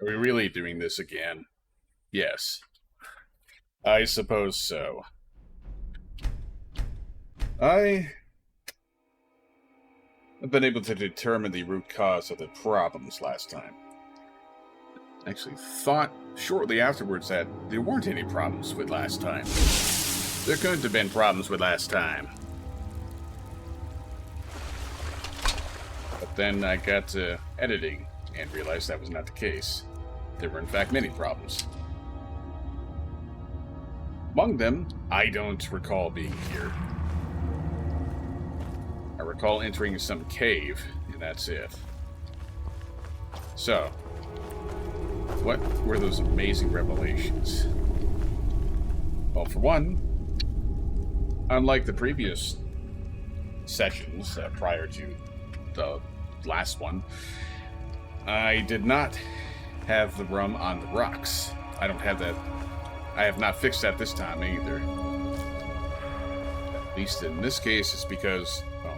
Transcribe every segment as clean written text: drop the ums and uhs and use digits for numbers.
Are we really doing this again? Yes. I suppose so. I have been able to determine the root cause of the problems last time. Actually thought shortly afterwards that there weren't any problems with last time. There couldn't have been problems with last time. But then I got to editing and realized that was not the case. There were in fact many problems. Among them, I don't recall being here. I recall entering some cave, and that's it. So, what were those amazing revelations? Well, for one, unlike the previous sessions prior to the last one, I did not have the rum on the rocks. I don't have that. I have not fixed that this time either. At least in this case, it's because, well,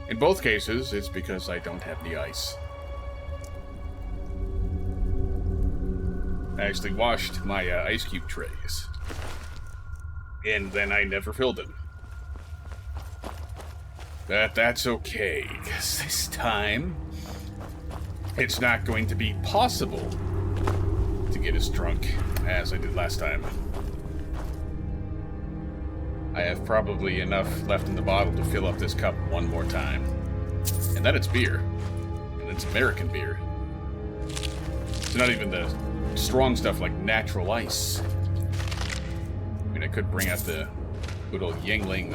in both cases, it's because I don't have the ice. I actually washed my ice cube trays, and then I never filled them. But that's okay, because this time, it's not going to be possible to get as drunk as I did last time. I have probably enough left in the bottle to fill up this cup one more time. And then it's beer. And it's American beer. It's not even the strong stuff like natural ice. I mean, I could bring out the good old Yingling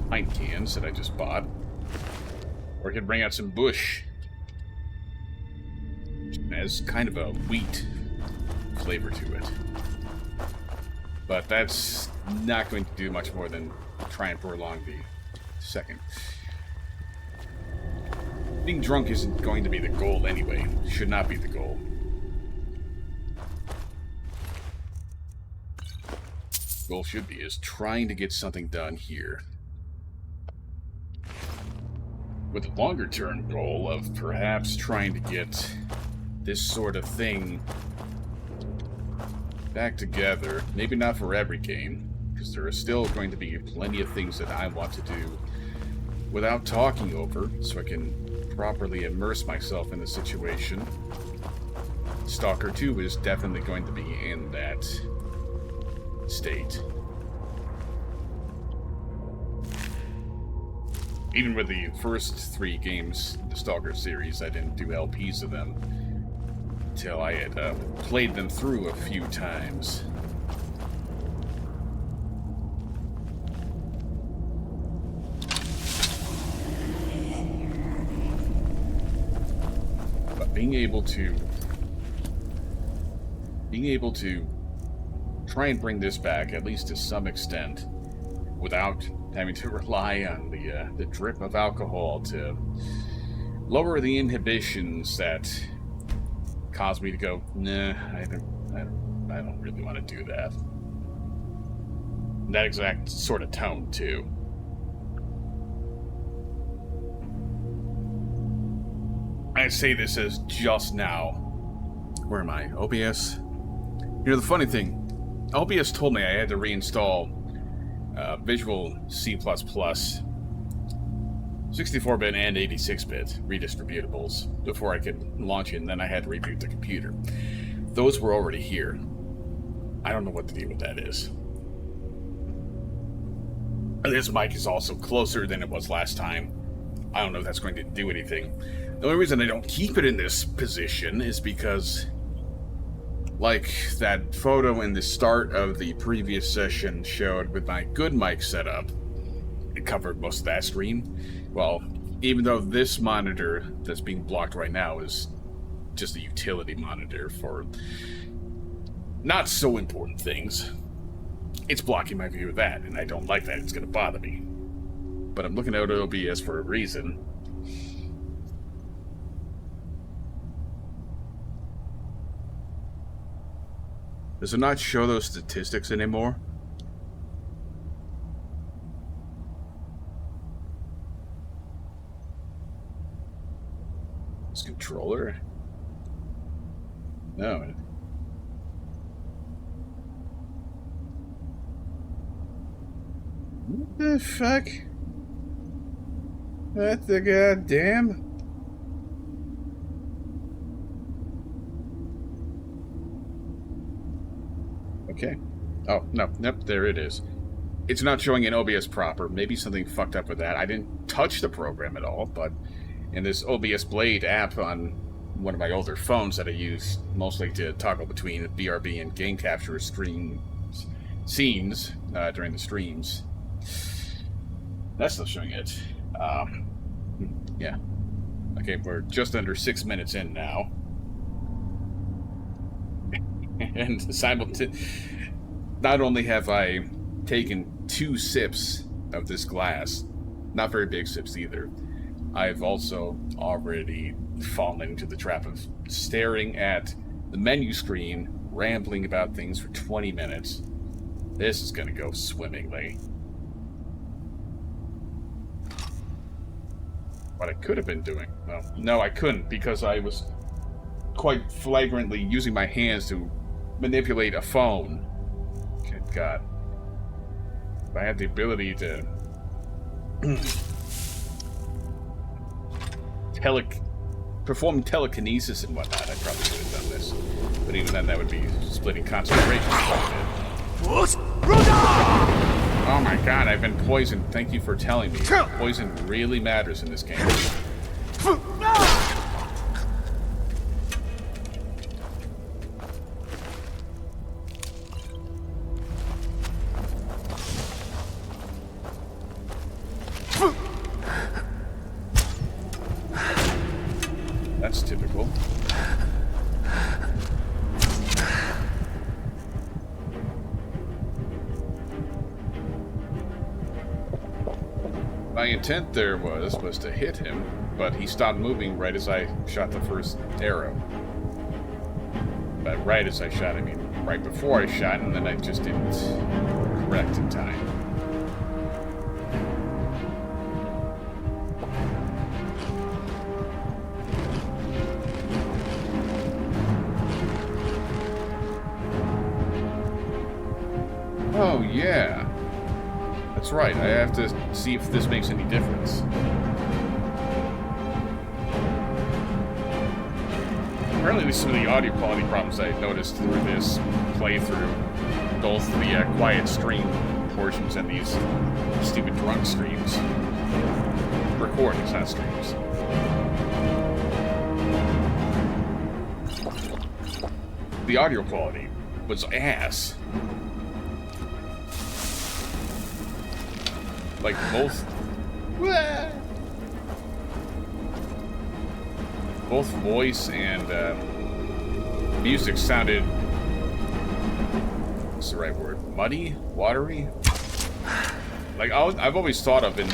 pint cans that I just bought. Or I could bring out some Bush. It has kind of a wheat flavor to it. But that's not going to do much more than try and prolong the second. Being drunk isn't going to be the goal anyway. Should not be the goal. Goal should be is trying to get something done here. With a longer term goal of perhaps trying to get this sort of thing back together. Maybe not for every game, because there are still going to be plenty of things that I want to do without talking over, so I can properly immerse myself in the situation. Stalker 2 is definitely going to be in that state. Even with the first 3 games in the Stalker series, I didn't do LPs of them until I had played them through a few times. But being able to try and bring this back, at least to some extent, without having to rely on the drip of alcohol to lower the inhibitions that cause me to go, nah, I don't really want to do that. That exact sort of tone, too. I say this as just now. Where am I? OBS? You know, the funny thing, OBS told me I had to reinstall Visual C++, 64-bit and 86-bit redistributables before I could launch it, and then I had to reboot the computer. Those were already here. I don't know what the deal with that is. This mic is also closer than it was last time. I don't know if that's going to do anything. The only reason I don't keep it in this position is because, like that photo in the start of the previous session showed with my good mic setup, it covered most of that screen. Well, even though this monitor that's being blocked right now is just a utility monitor for not so important things, it's blocking my view of that, and I don't like that. It's going to bother me. But I'm looking at OBS for a reason. Does it not show those statistics anymore? This controller? No. What the fuck? What the goddamn? Okay. Oh, no. Nope, there it is. It's not showing in OBS proper. Maybe something fucked up with that. I didn't touch the program at all, but in this OBS Blade app on one of my older phones that I use mostly to toggle between BRB and game capture scenes during the streams, that's still showing it. Yeah. Okay, we're just under 6 minutes in now. And not only have I taken 2 sips of this glass, not very big sips either, I've also already fallen into the trap of staring at the menu screen, rambling about things for 20 minutes. This is going to go swimmingly. What I could have been doing. Well, no, I couldn't, because I was quite flagrantly using my hands to manipulate a phone. Good God. If I had the ability to perform telekinesis and whatnot, I probably could have done this. But even then, that would be splitting concentration. Oh my God, I've been poisoned. Thank you for telling me. Poison really matters in this game. That's typical. My intent there was to hit him, but he stopped moving right as I shot the first arrow. But right as I shot, I mean right before I shot, and then I just didn't correct in time. Oh, yeah. That's right. I have to see if this makes any difference. Apparently, some of the audio quality problems I noticed through this playthrough, both the quiet stream portions and these stupid drunk streams. Recordings, not streams. The audio quality was ass. Like both voice and music sounded, what's the right word? Muddy? Watery? Like I've always thought of it,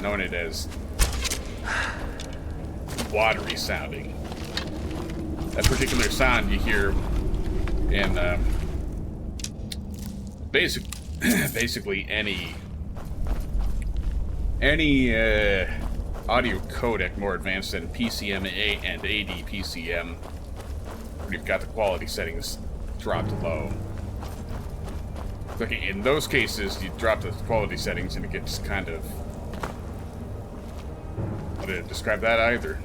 known it as watery sounding. That particular sound you hear in basically any audio codec more advanced than PCM and AD-PCM, where you've got the quality settings dropped low. Okay, in those cases, you drop the quality settings and it gets kind of... How to describe that either?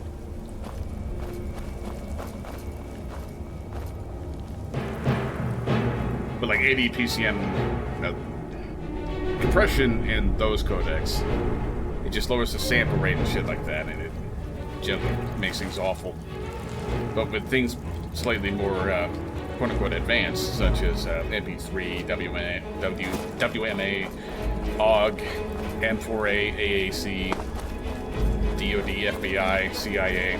But like AD-PCM... compression in those codecs, it just lowers the sample rate and shit like that, and it generally makes things awful. But with things slightly more quote-unquote advanced, such as MP3, WMA, OGG, M4A, AAC, DoD, FBI, CIA,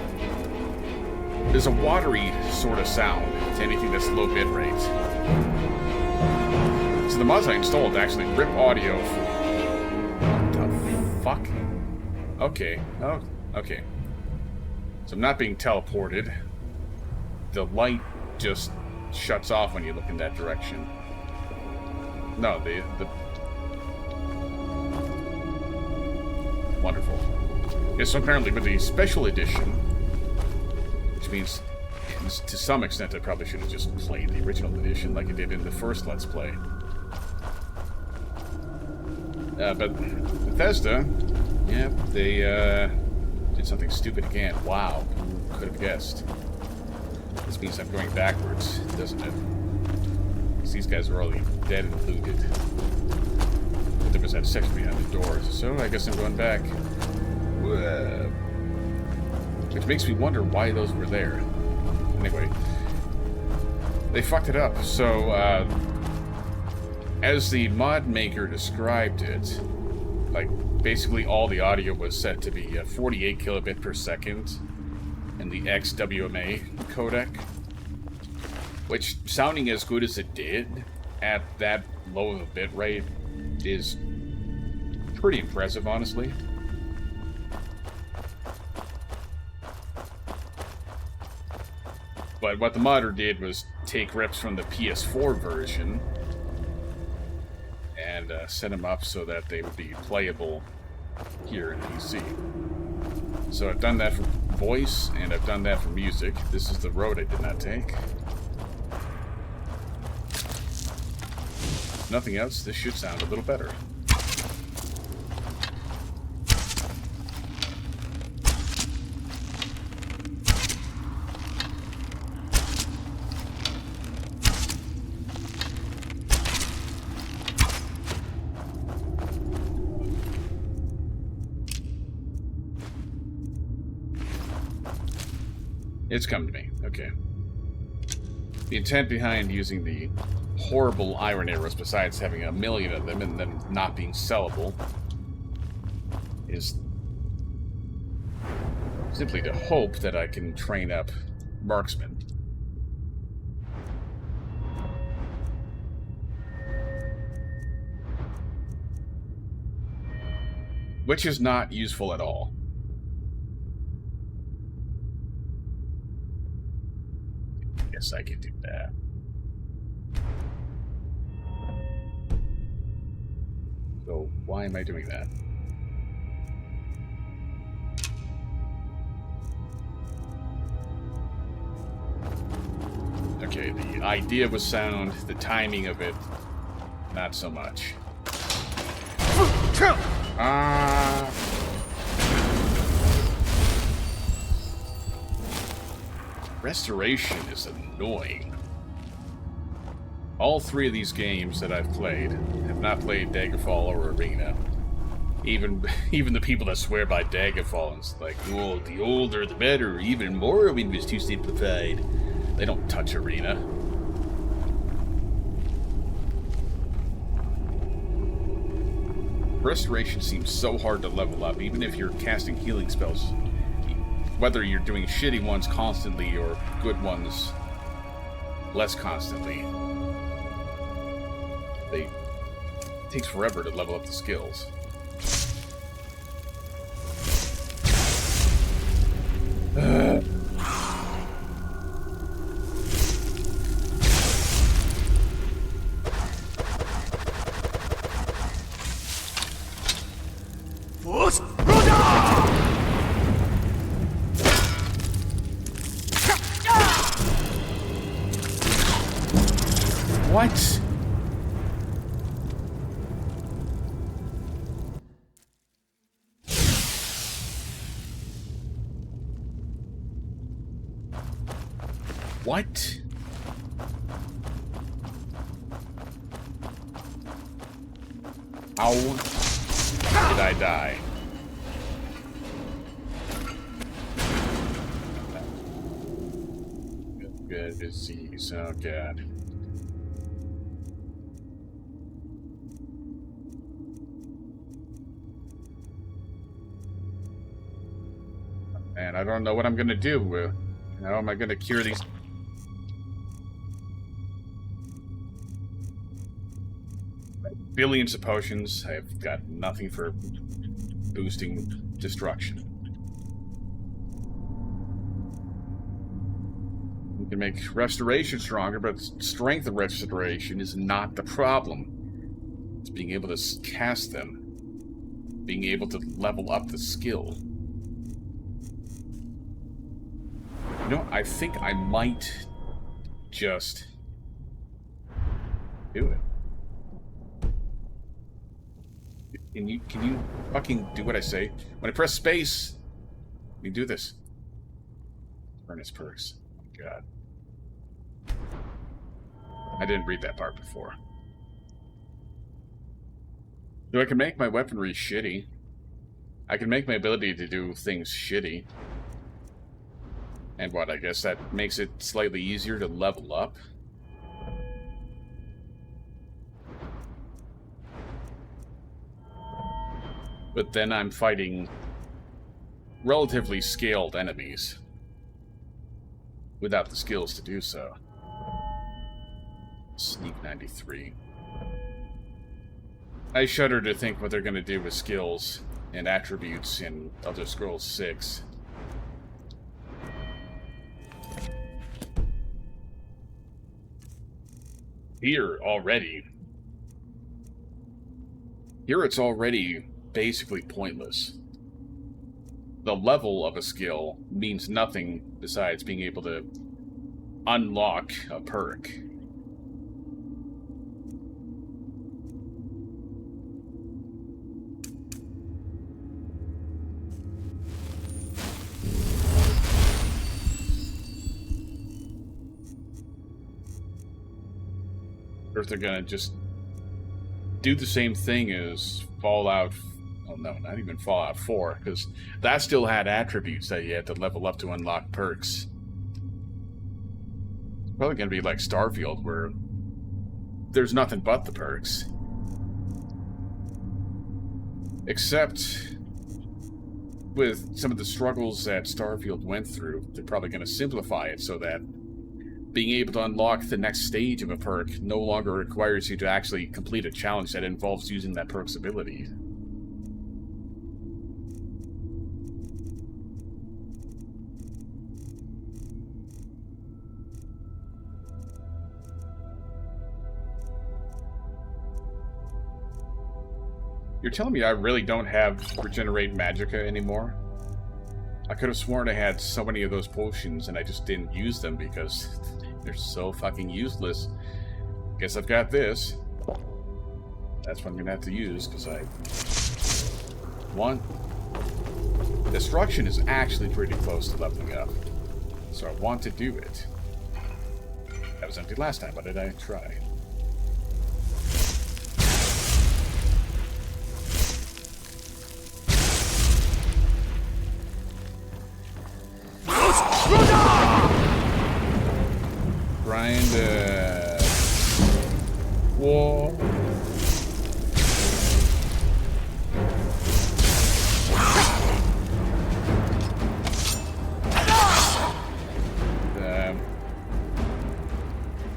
there's a watery sort of sound to anything that's low bit rate. So the mods I installed actually rip audio from... What the fuck? Okay. Oh, okay. So I'm not being teleported. The light just shuts off when you look in that direction. No, the... Wonderful. Yeah, so apparently with the special edition, which means, to some extent, I probably should have just played the original edition like I did in the first Let's Play. But Bethesda, yeah, they did something stupid again. Wow, who could have guessed? This means I'm going backwards, doesn't it? Because these guys are already dead and looted. But there was that section behind the doors, so I guess I'm going back. Whoa. Which makes me wonder why those were there. Anyway, they fucked it up. So, as the mod maker described it, like, basically all the audio was set to be 48 kilobit per second in the XWMA codec, which, sounding as good as it did at that low of a bit rate, is pretty impressive, honestly. But what the modder did was take rips from the PS4 version and set them up so that they would be playable here in PC. So I've done that for voice, and I've done that for music. This is the road I did not take. Nothing else, this should sound a little better. It's come to me. Okay. The intent behind using the horrible iron arrows, besides having 1 million of them and them not being sellable, is simply to hope that I can train up marksmen. Which is not useful at all. I can do that. So why am I doing that? Okay, the idea was sound, the timing of it, not so much. Restoration is annoying. All 3 of these games that I've played have not played Daggerfall or Arena. Even the people that swear by Daggerfall, it's like, oh, the older the better, even Morrowind was too simplified. They don't touch Arena. Restoration seems so hard to level up, even if you're casting healing spells. Whether you're doing shitty ones constantly or good ones less constantly. It takes forever to level up the skills. What? What? How did I die? Good disease, oh god. Man, I don't know what I'm gonna do. How am I gonna cure these? Billions of potions. I've got nothing for boosting destruction. You can make restoration stronger, but strength of restoration is not the problem. It's being able to cast them. Being able to level up the skill. You know, I think I might just do it. Can you fucking do what I say? When I press space, you do this. Furnace perks. Oh my God. I didn't read that part before. So I can make my weaponry shitty. I can make my ability to do things shitty. And what, I guess that makes it slightly easier to level up. But then I'm fighting relatively scaled enemies without the skills to do so. Sneak 93. I shudder to think what they're going to do with skills and attributes in Elder Scrolls 6. Here it's already basically pointless. The level of a skill means nothing besides being able to unlock a perk. Or if they're gonna just do the same thing as Fallout... Oh no, not even Fallout 4, because that still had attributes that you had to level up to unlock perks. It's probably gonna be like Starfield, where there's nothing but the perks. Except with some of the struggles that Starfield went through, they're probably gonna simplify it so that being able to unlock the next stage of a perk no longer requires you to actually complete a challenge that involves using that perk's ability. You're telling me I really don't have Regenerate Magicka anymore? I could have sworn I had so many of those potions and I just didn't use them because they're so fucking useless. Guess I've got this. That's what I'm gonna have to use, because I... Destruction is actually pretty close to leveling up. So I want to do it. That was empty last time, but did I try? Whoa.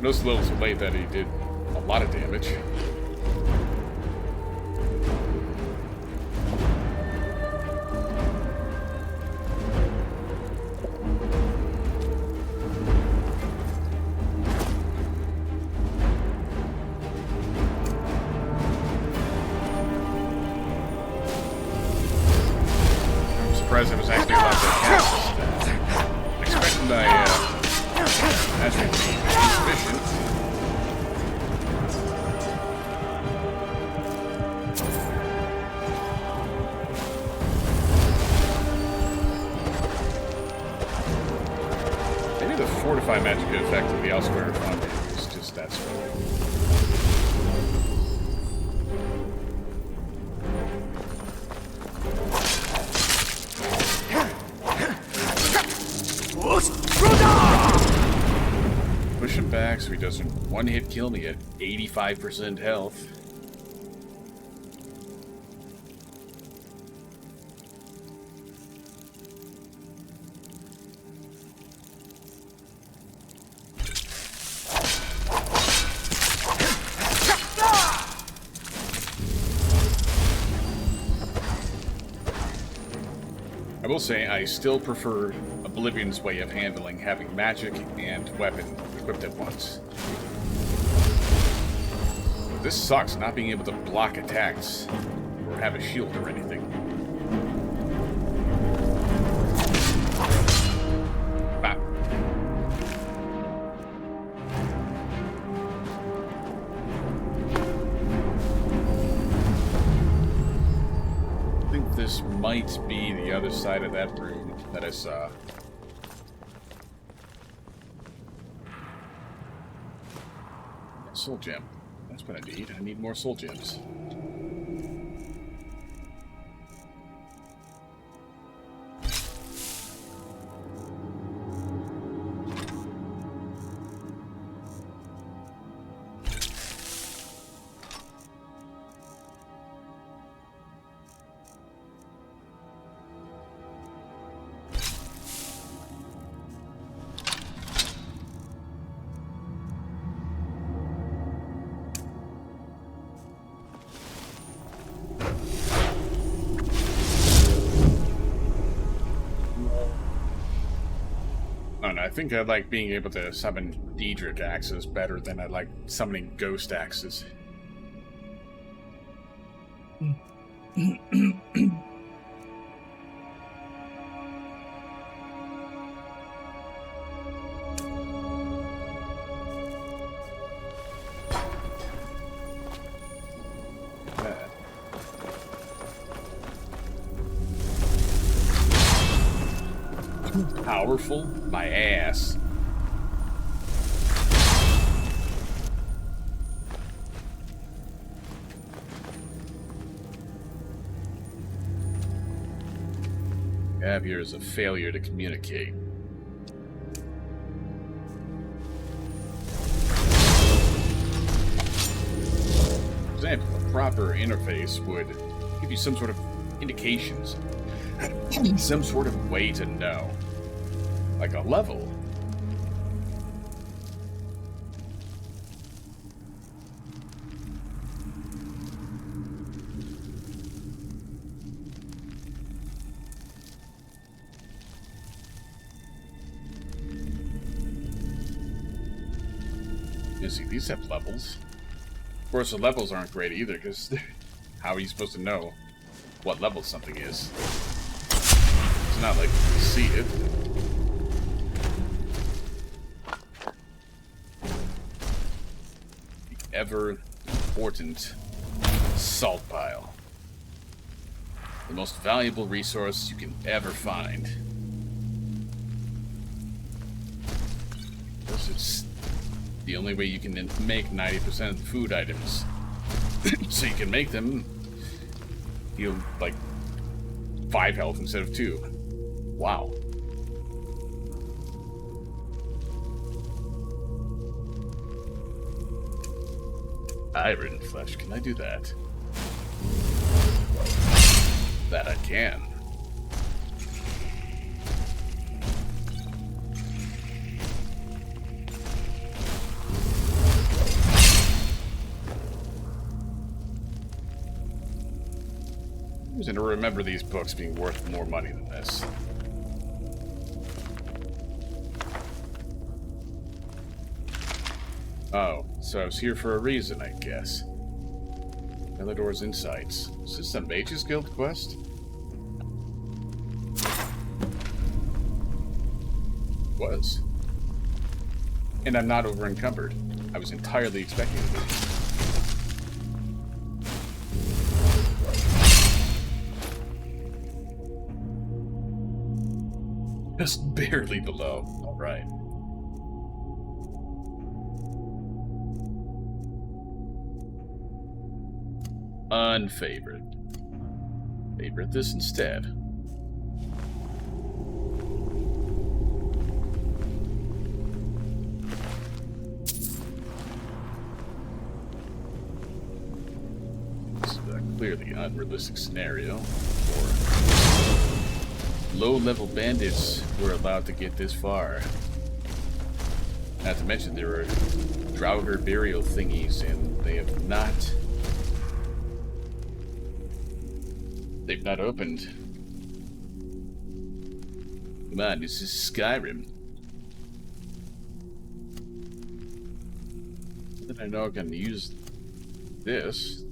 Notice a little too late that he did a lot of damage. It was actually allowed to cast. Expecting my magic to be efficient. Maybe the fortify magic effect of the elsewhere fun is just that sort of thing. Push him back so he doesn't one-hit kill me at 85% health. I will say I still prefer Oblivion's way of handling having magic and weapon equipped at once. This sucks, not being able to block attacks or have a shield or anything. Ah. this might be the other side of that room that I saw. Soul gem. That's what I need. I need more soul gems. I think I like being able to summon Daedric axes better than I like summoning ghost axes. Powerful? My ass. I have here is a failure to communicate. For example, a proper interface would give you some sort of indications. Some sort of way to know. Like a level. You see, these have levels. Of course, the levels aren't great either, because how are you supposed to know what level something is? It's not like you can see it. The ever important salt pile. The most valuable resource you can ever find. This is the only way you can make 90% of the food items. So you can make them heal like 5 health instead of 2. Wow. Iron flesh, can I do that? That I can. I'm just gonna remember these books being worth more money than this. Oh, so I was here for a reason, I guess. Elidor's Insights. Is this a Mage's Guild quest? Was. And I'm not over encumbered. I was entirely expecting it to be. Just barely below. Alright. Unfavorite. Favorite this instead. This is a clearly unrealistic scenario. Low-level bandits were allowed to get this far. Not to mention there were Draugr burial thingies, and they have not... They've not opened. Come on, this is Skyrim. Then I know I can use this.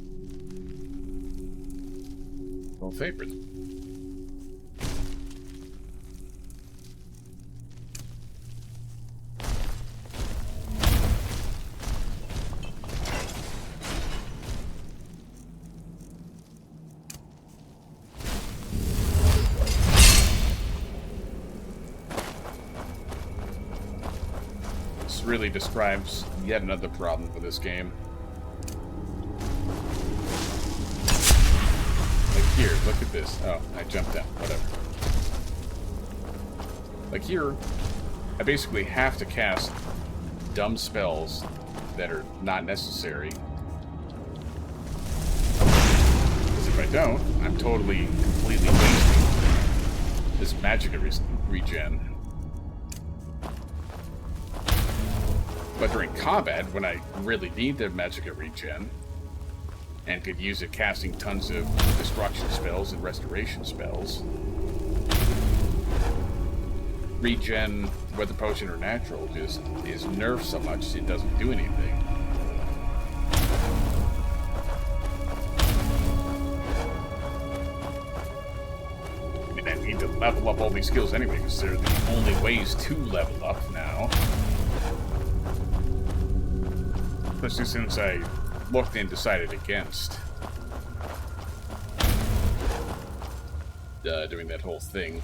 Well, favorite. really describes yet another problem with this game. Like here, look at this. Oh, I jumped down. Whatever. Like here, I basically have to cast dumb spells that are not necessary. Because if I don't, I'm totally, completely wasting this magic regen. But during combat, when I really need the magicka regen, and could use it casting tons of destruction spells and restoration spells, regen, whether potion or natural, just is nerfed so much it doesn't do anything. I mean, I need to level up all these skills anyway, because they're the only ways to level up now. Especially since I looked and decided against doing that whole thing.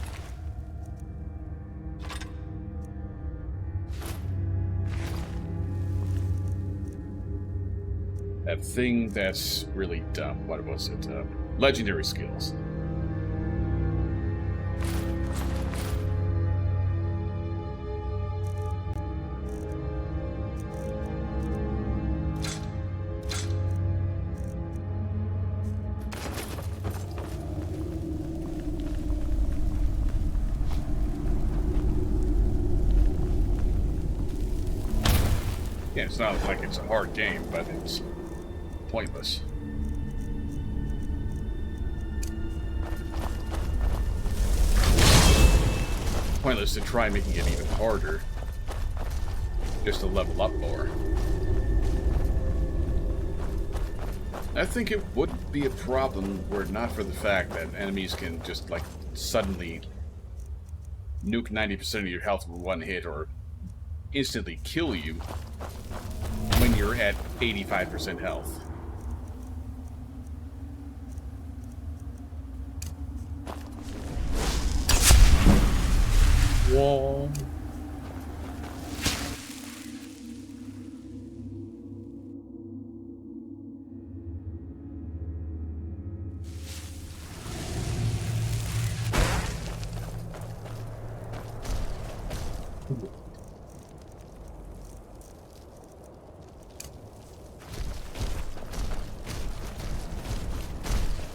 That thing that's really dumb. What was it? Legendary skills. Yeah, it's not like it's a hard game, but it's pointless. Pointless to try making it even harder, just to level up more. I think it would be a problem were it not for the fact that enemies can just, like, suddenly nuke 90% of your health with one hit, or instantly kill you when you're at 85% health. Wall.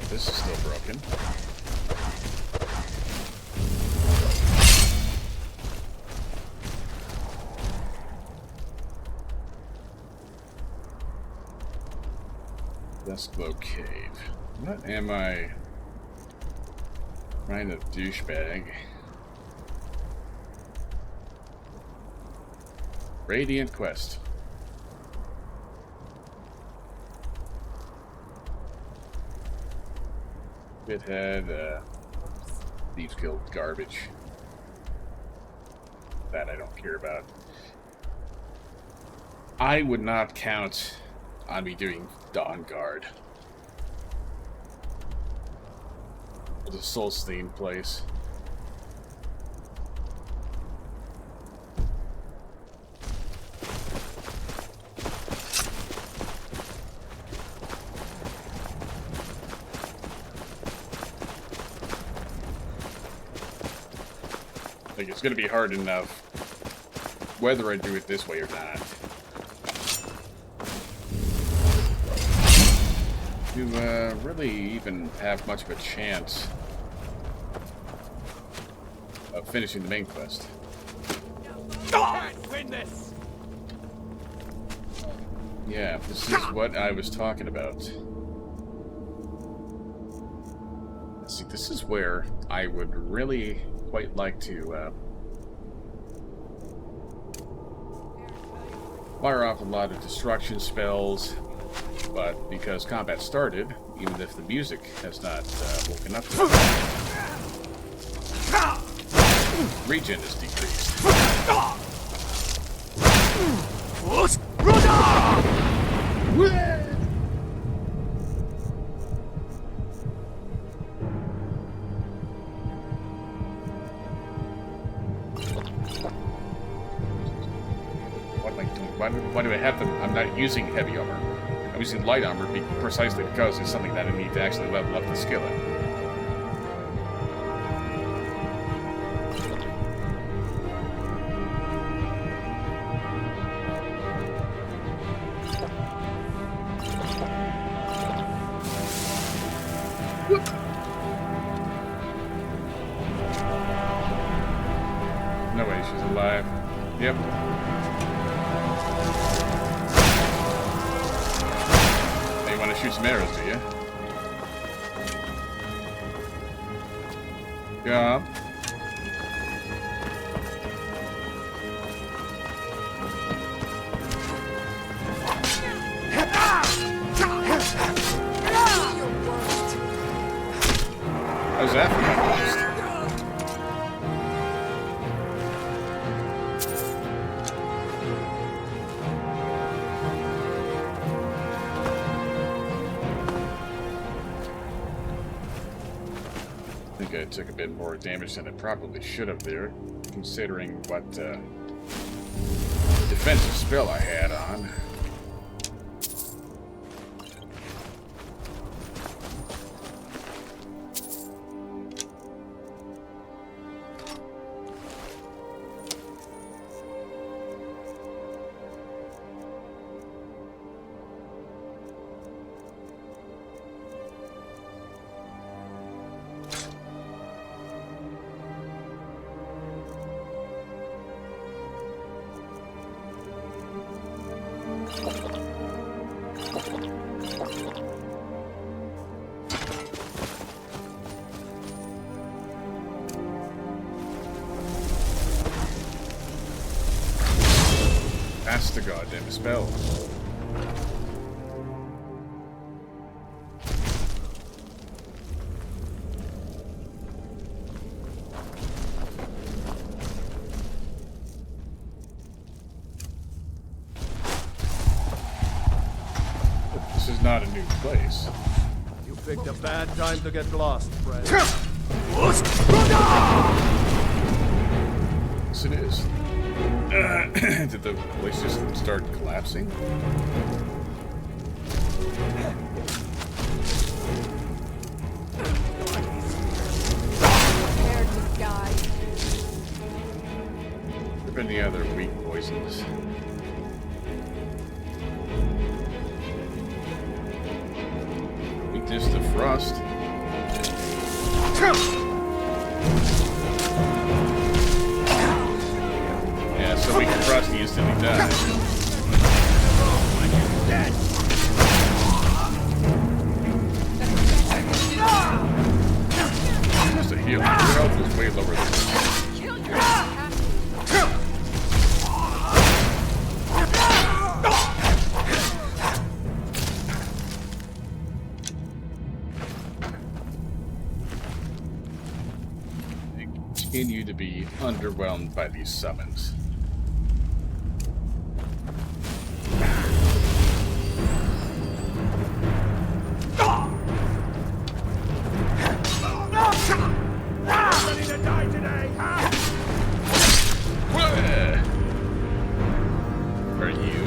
This is still broken. Dustglow Cave. What am I trying to douchebag? Radiant Quest. Bithead, Thieves Guild garbage. That I don't care about. I would not count on me doing Dawn Guard. It's a soul-stained place. Like, it's gonna be hard enough whether I do it this way or not to really even have much of a chance of finishing the main quest. Win this. Yeah, this is what I was talking about. See, this is where I would really quite like to fire off a lot of destruction spells, but because combat started, even if the music has not woken up yet, regen is decreased. What am I Why do I have them? I'm not using heavy armor. I'm using light armor precisely because it's something that I need to actually level up the skill in. No way, she's alive. Yep. Now you want to shoot some arrows, do you? Yeah. How's that for my best? I think I took a bit more damage than I probably should have there, considering what defensive spell I had on. That's the goddamn spell. This is not a new place. You picked a bad time to get lost, friend. Yes, it is. Did the place just start collapsing? Prepare to die. There have been the other weak poisons. Weakness to frost. Yeah, so we can frost the instant he dies. Just a healing. Your health is way lower than this. Kill yourself. Continue to be underwhelmed by these summons. Ready to die today, huh? Are you?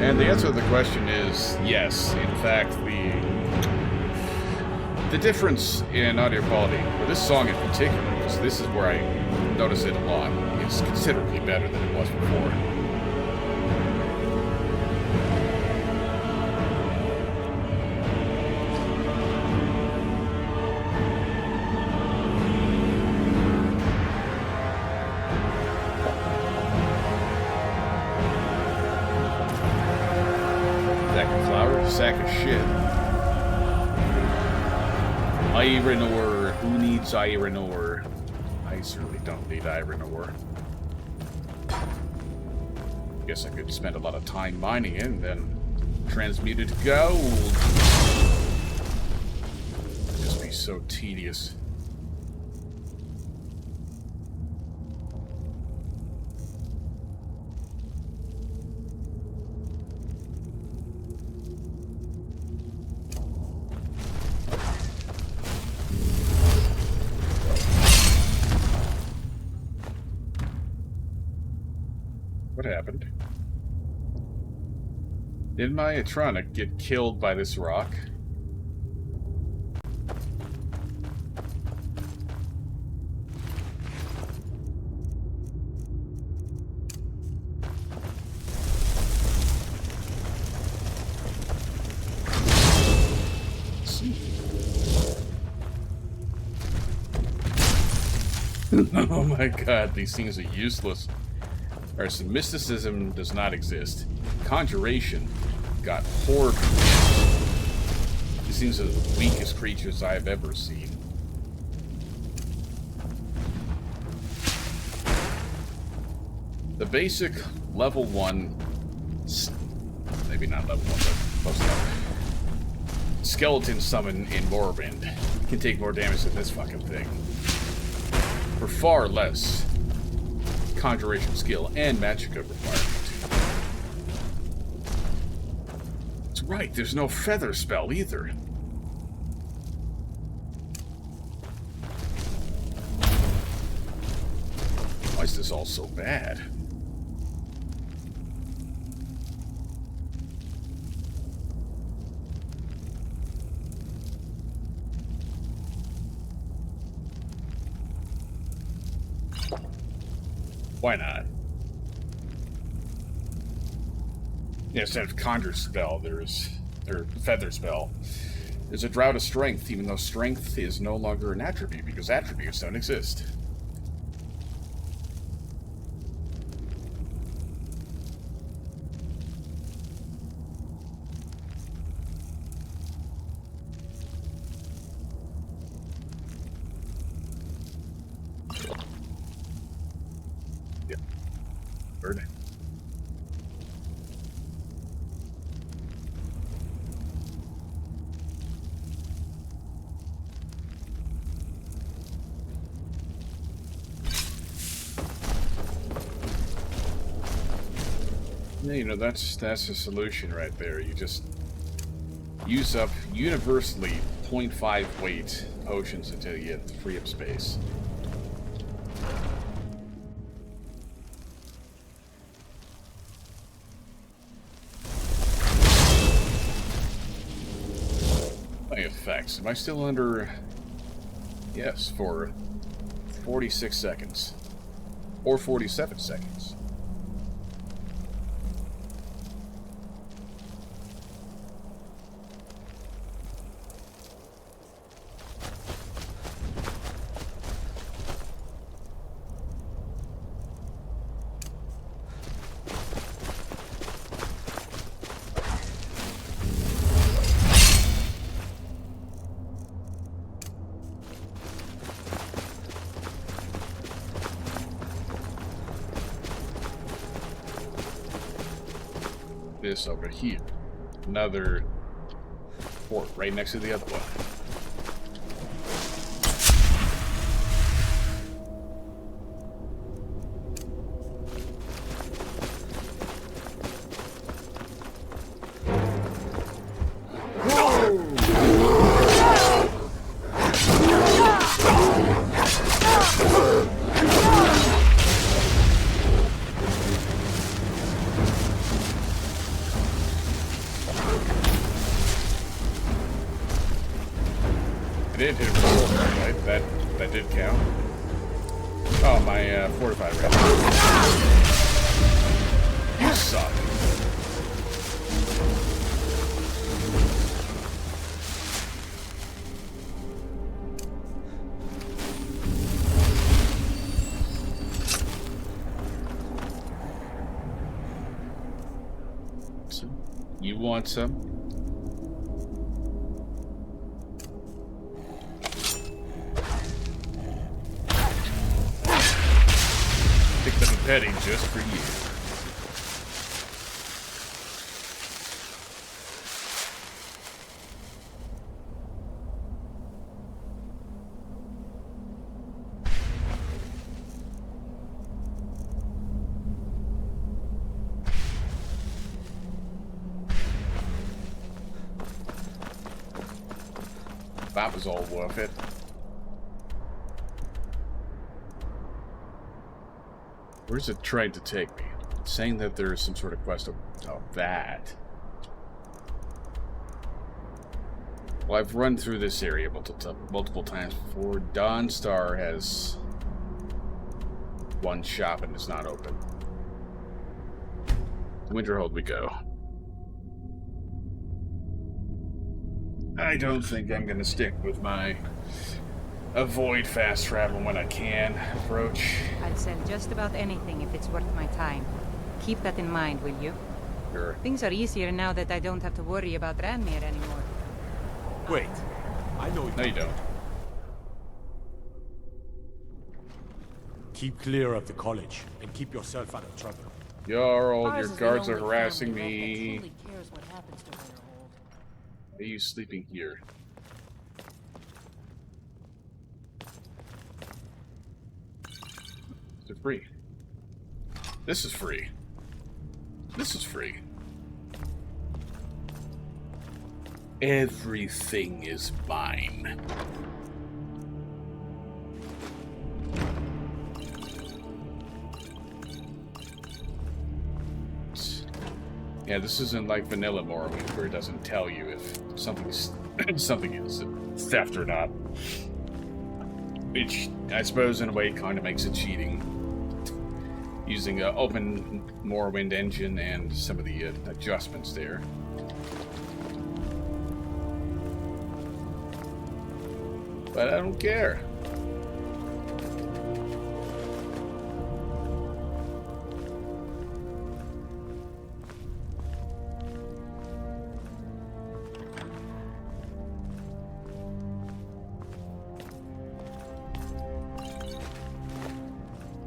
And the answer to the question is yes. In fact, the difference in audio quality for this song in particular, because this is where I notice it a lot, is considerably better than it was before. Sack of shit. Iron ore. Who needs iron ore? I certainly don't need iron ore. Guess I could spend a lot of time mining it and then transmute it to gold. It'd just be so tedious. What happened? Did my Atronic get killed by this rock? Oh my god, these things are useless. Alright, so mysticism does not exist. Conjuration got horror. These things are the weakest creatures I've ever seen. The basic level 1, maybe not level 1, but close enough, skeleton summon in Morrowind can take more damage than this fucking thing. For far less conjuration skill and magicka requirement. That's right, there's no feather spell either. Why is this all so bad? Why not? Yeah, instead of conjure spell, or feather spell. There's a drought of strength, even though strength is no longer an attribute, because attributes don't exist. Bird. Yeah, you know, that's a solution right there. You just use up universally 0.5 weight potions until you get free up space. Effects. Am I still under... Yes, for 46 seconds. Or 47 seconds. This over here. Another port right next to the other one. Did hit him full, right? That did count. Oh, my fortified round. You suck. So, you want some? Petty just for you. That was all worth it. Where's it trying to take me? It's saying that there's some sort of quest of that. Well, I've run through this area multiple times before. Dawnstar has one shop and it's not open. Winterhold we go. I don't think I'm gonna stick with my avoid fast travel when I can approach. I'll sell just about anything if it's worth my time. Keep that in mind, will you? Sure. Things are easier now that I don't have to worry about Ranmir anymore. Wait. I know No, you don't. Keep clear of the college and keep yourself out of trouble. Jarl, Ours your is the guards are only harassing family left that me. truly cares what happens to Winterhold. Why are you sleeping here? They're free. This is free. This is free. Everything is mine. Yeah, this isn't like vanilla Morrowind where it doesn't tell you if something's something is theft or not. Which I suppose in a way kind of makes it cheating. Using an open Morrowind engine and some of the adjustments there. But I don't care.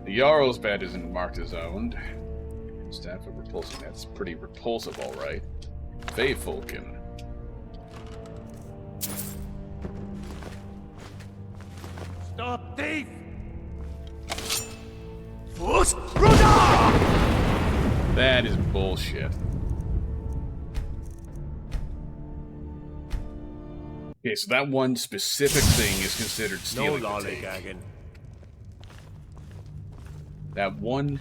The Jarl's bed isn't marked as owned. Staff of repulsion. That's pretty repulsive, alright. Faefulkin. Stop thief! That is bullshit. Okay, so that one specific thing is considered No stealing. lollygagging. That one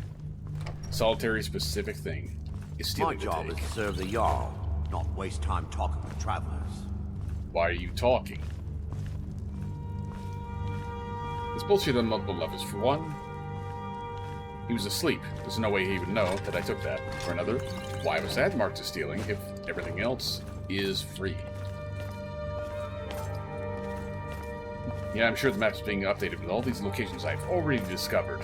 solitary specific thing is My stealing. job is to serve the Jarl, not waste time talking with travelers. Why are you talking? It's bullshit on multiple levels. For one, he was asleep. There's no way he would know that I took that. For another, why was that marked as stealing if everything else is free? Yeah, I'm sure the map's being updated with all these locations I've already discovered.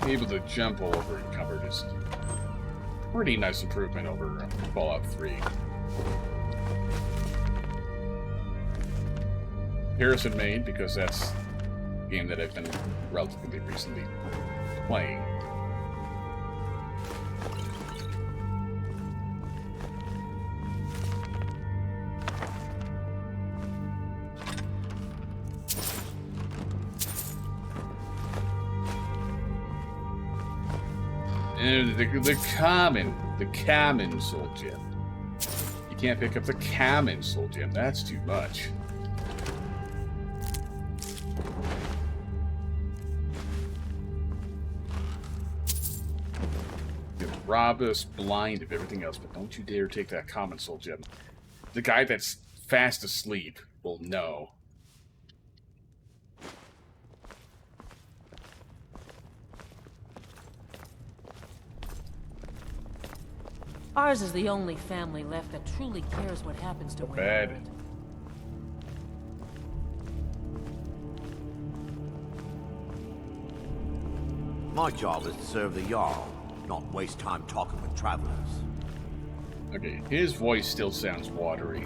Able to jump all over encumbered is a pretty nice improvement over Fallout 3. Comparison made because that's a game that I've been relatively recently playing. The common soul gem. You can't pick up the common soul gem. That's too much. You rob us blind of everything else, but don't you dare take that common soul gem. The guy that's fast asleep will know. Ours is the only family left that truly cares what happens to Bad. Winterhold. My job is to serve the Jarl, not waste time talking with travelers. Okay, his voice still sounds watery.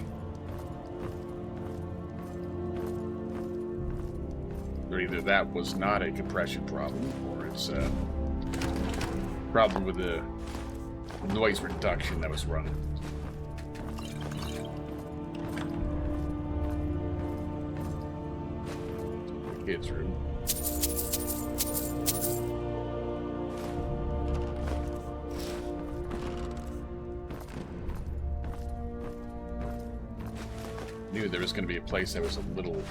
Or either that was not a compression problem, or it's a problem with the noise reduction that was run. Kids' room. Knew there was going to be a place that was a little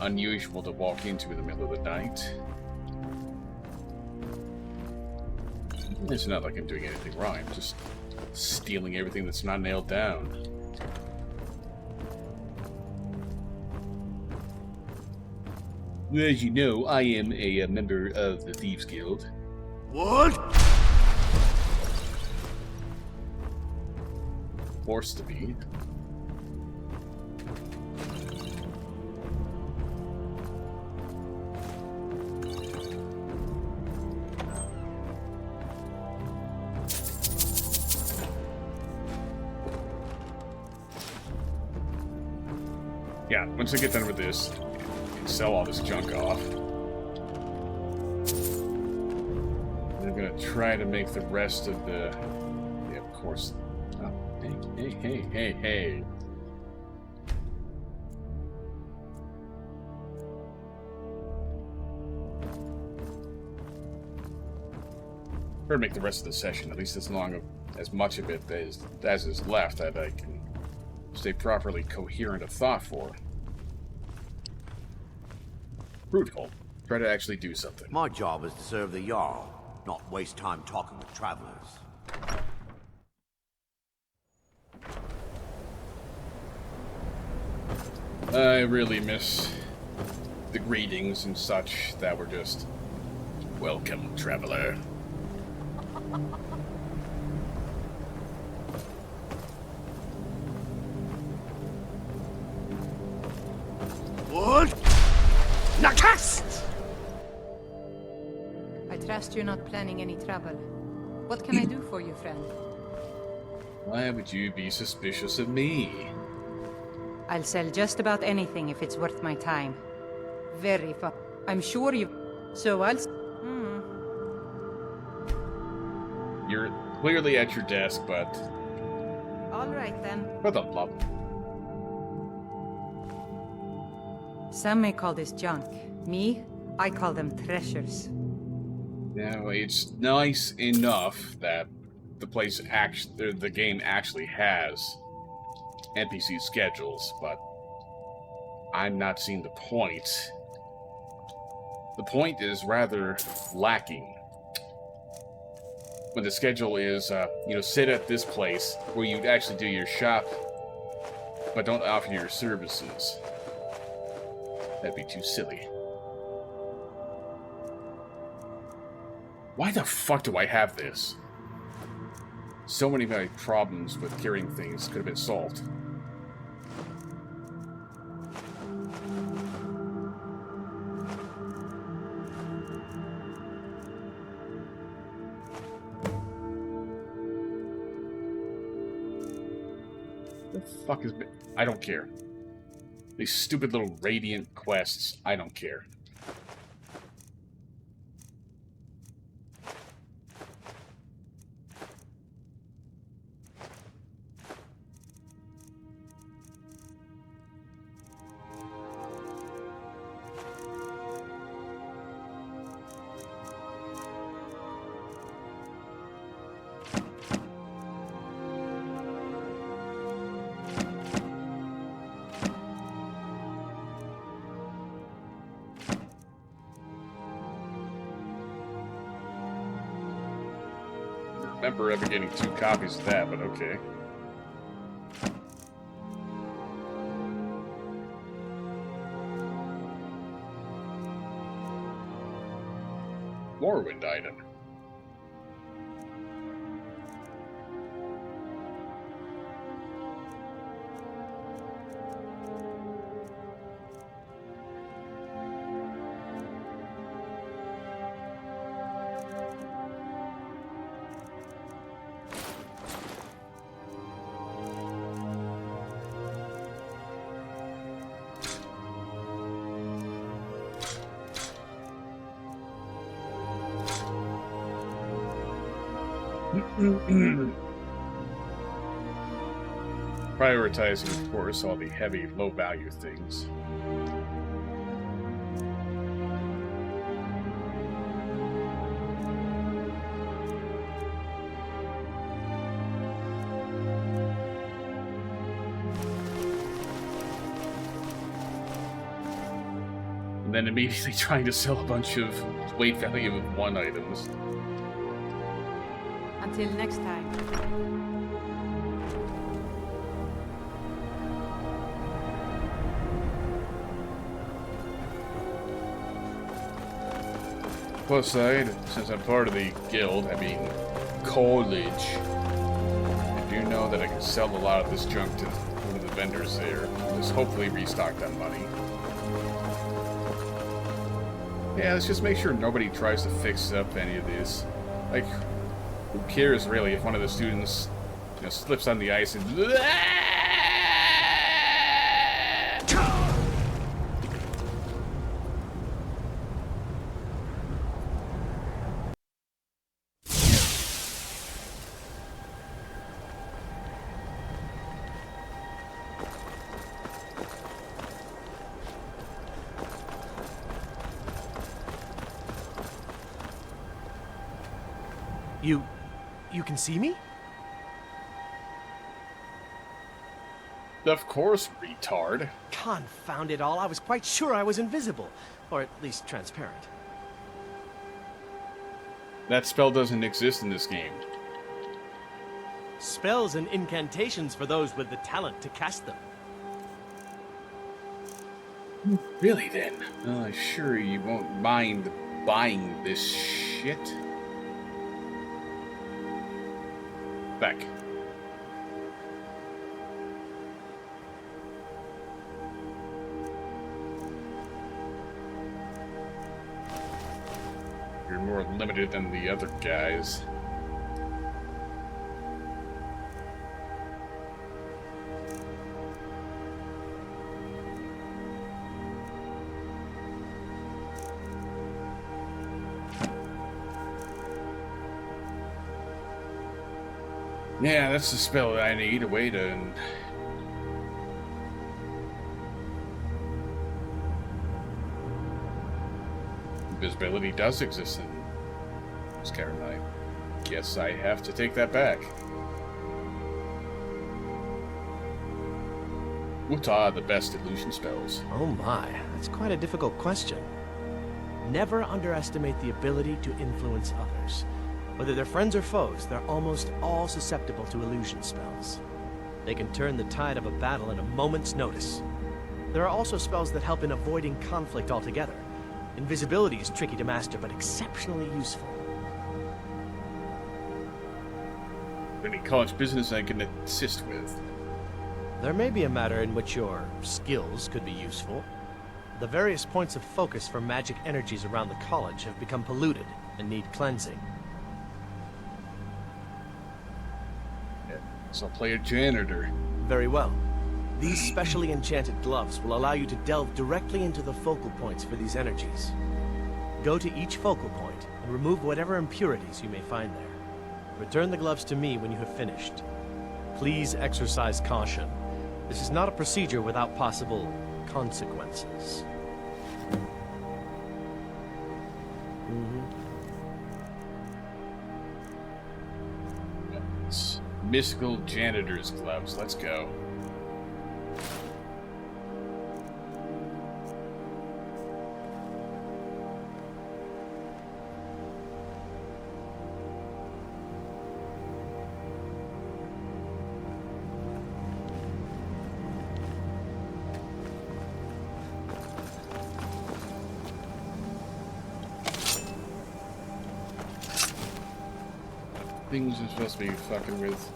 unusual to walk into in the middle of the night. It's not like I'm doing anything wrong. I'm just stealing everything that's not nailed down. As you know, I am a member of the Thieves Guild. What? Forced to be. Yeah, once I get done with this, and sell all this junk off, I'm gonna try to make the rest of the... Yeah, of course. Oh, hey. Try to make the rest of the session, at least as much of it as is left, that I can stay properly coherent of thought for. Fruitful. Try to actually do something. My job is to serve the Jarl, not waste time talking with travelers. I really miss the greetings and such that were just, "Welcome, traveler." What? Nakast! I trust you're not planning any trouble. What can I do for you, friend? Why would you be suspicious of me? I'll sell just about anything if it's worth my time. Very fun. I'm sure you... So I'll... You're clearly at your desk, but... All right, then. What the love? Some may call this junk. Me, I call them treasures. Now, it's nice enough that the game actually has NPC schedules, but I'm not seeing the point. The point is rather lacking. When the schedule is, sit at this place where you actually do your shop, but don't offer your services. That'd be too silly. Why the fuck do I have this? So many of my problems with carrying things could have been solved. The fuck is... I don't care. These stupid little radiant quests, I don't care. Remember ever getting 2 copies of that, but okay. Morrowind item. Prioritizing, of course, all the heavy, low-value things. And then immediately trying to sell a bunch of weight value of 1 items. Until next time. Plus side, since I'm part of the guild, I mean college, I do know that I can sell a lot of this junk to one of the vendors there. Just hopefully restock that money. Yeah, let's just make sure nobody tries to fix up any of this. Like, who cares really if one of the students, you know, slips on the ice and You can see me? Of course, retard. Confound it all, I was quite sure I was invisible. Or at least transparent. That spell doesn't exist in this game. Spells and incantations for those with the talent to cast them. Really then? Sure you won't mind buying this shit? Back. You're more limited than the other guys. Yeah, that's the spell that I need. A way to... Invisibility does exist in Skyrim. I guess I have to take that back. What are the best illusion spells? Oh my, that's quite a difficult question. Never underestimate the ability to influence others. Whether they're friends or foes, they're almost all susceptible to illusion spells. They can turn the tide of a battle in a moment's notice. There are also spells that help in avoiding conflict altogether. Invisibility is tricky to master, but exceptionally useful. Any college business I can assist with? There may be a matter in which your skills could be useful. The various points of focus for magic energies around the college have become polluted and need cleansing. So I'll play a janitor. Very well. These specially enchanted gloves will allow you to delve directly into the focal points for these energies. Go to each focal point and remove whatever impurities you may find there. Return the gloves to me when you have finished. Please exercise caution. This is not a procedure without possible consequences. Mystical janitor's gloves. Let's go. Things you're supposed to be fucking with.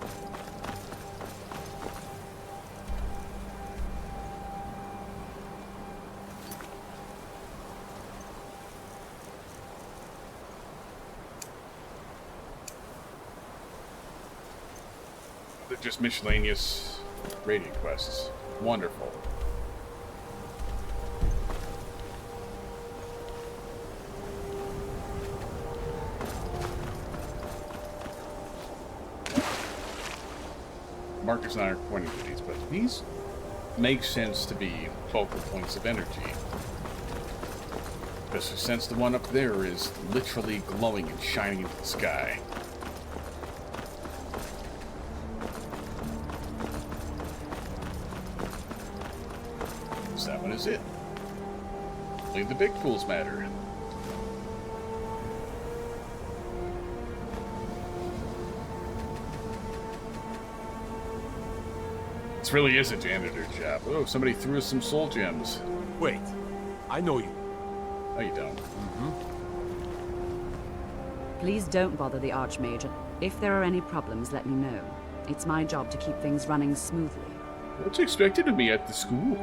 They're just miscellaneous raiding quests. Wonderful. markers not pointing to these, but these make sense to be focal points of energy. Especially since the one up there is literally glowing and shining into the sky. So that one is it. Only the big pools matter. This really is a janitor job. Oh, somebody threw us some soul gems. Wait, I know you. No, you don't. Please don't bother the Archmage. If there are any problems, let me know. It's my job to keep things running smoothly. What's expected of me at the school?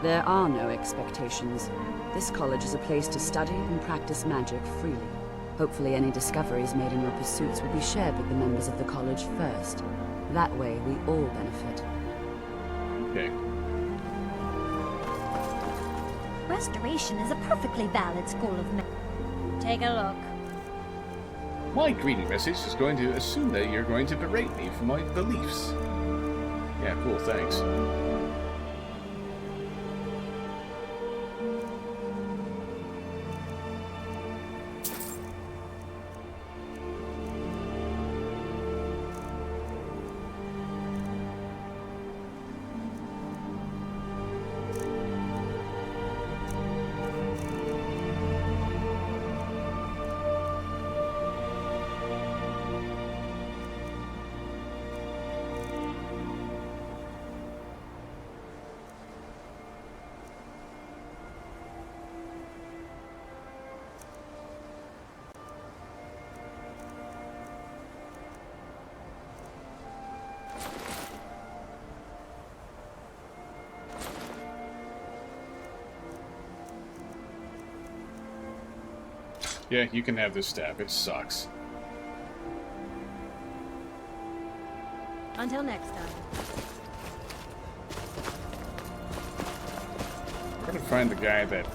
There are no expectations. This college is a place to study and practice magic freely. Hopefully any discoveries made in your pursuits will be shared with the members of the college first. That way, we all benefit. Okay. Restoration is a perfectly valid school of magic. Take a look. My greeting message is going to assume that you're going to berate me for my beliefs. Yeah, cool, thanks. Yeah, you can have this staff. It sucks. Until next time. We're gonna find the guy that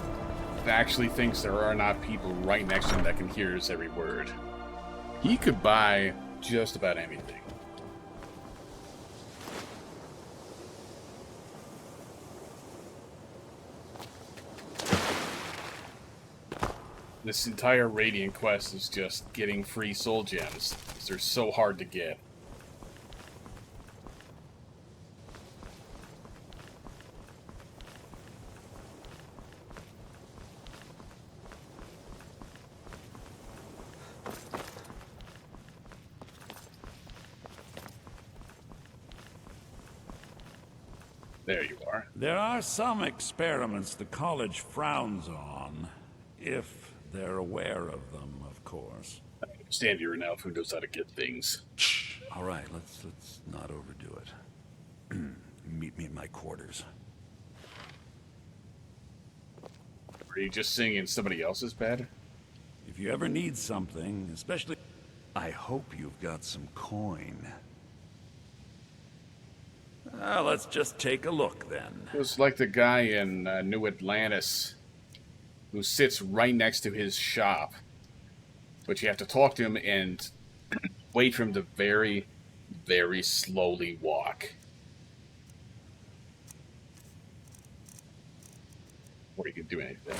actually thinks there are not people right next to him that can hear his every word. He could buy just about anything. This entire Radiant quest is just getting free soul gems, because they're so hard to get. There you are. There are some experiments the college frowns on, if they're aware of them, of course. I understand you're an elf who knows how to get things. All right, let's not overdo it. Meet me in my quarters. Are you just singing somebody else's bed? If you ever need something, especially... I hope you've got some coin. Let's just take a look, then. It was like the guy in New Atlantis who sits right next to his shop. But you have to talk to him and wait for him to very, very slowly walk. Or you can do anything.